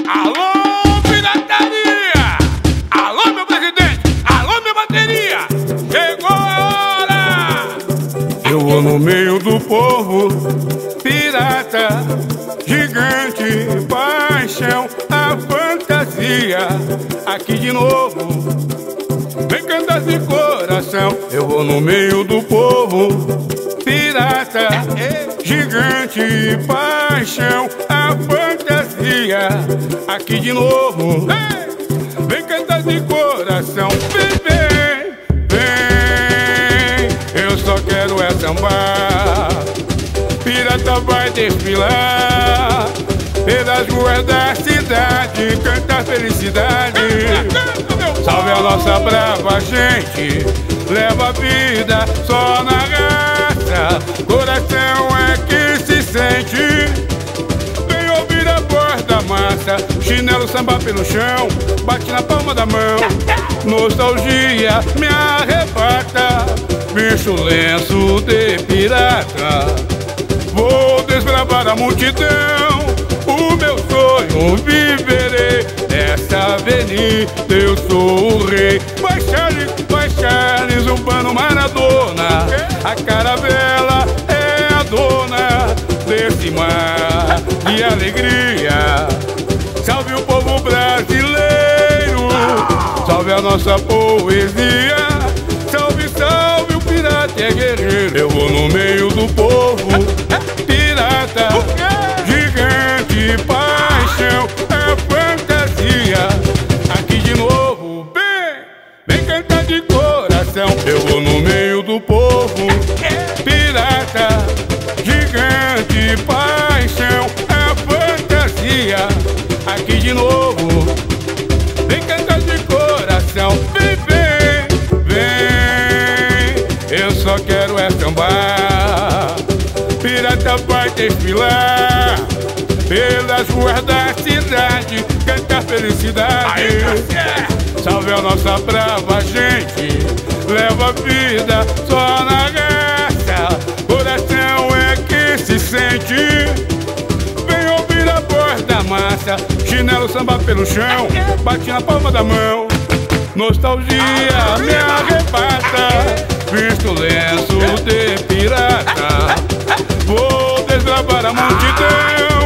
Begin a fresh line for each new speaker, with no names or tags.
Alô, pirataria! Alô, meu presidente! Alô, minha bateria! Chegou a hora! Eu vou no meio do povo, pirata, gigante, paixão, a fantasia. Aqui de novo, vem cantar de coração. Eu vou no meio do povo, pirata, gigante, paixão, a fantasia. Aqui de novo, vem cantar de coração. Vem, vem, eu só quero é sambar. Pirata vai desfilar pelas ruas da cidade, cantar felicidade. Salve a nossa brava gente, leva a vida só na raça. Coração é que se sente, vem ouvir a voz da massa. Chinelo samba pelo chão, bate na palma da mão. Nostalgia me arrebata, bicho lenço de pirata. Vou desbravar a multidão, o meu sonho viverei. Essa avenida eu sou o rei. Vai Charles, Urbano, Maradona. A caravela é a dona desse mar de alegria. Salve o povo brasileiro, salve a nossa poesia. Salve, salve, o pirata é guerreiro. Eu vou no meio do povo, pirata, gigante, paixão, é fantasia. Aqui de novo, vem cantar de coração. Eu vou no meio do povo, pirata, gigante, paixão, é fantasia. Aqui de novo, vem cantar de coração. Vem, eu só quero é sambar. Pirata vai desfilar pelas ruas da cidade, cantar felicidade. Salve a nossa brava gente, leva a vida só na raça. Coração é que se sente, vem ouvir a voz da massa. Chinelo samba pelo chão, bate na palma da mão. Nostalgia me arrebata, visto lenço de pirata. Vou desbravar a multidão,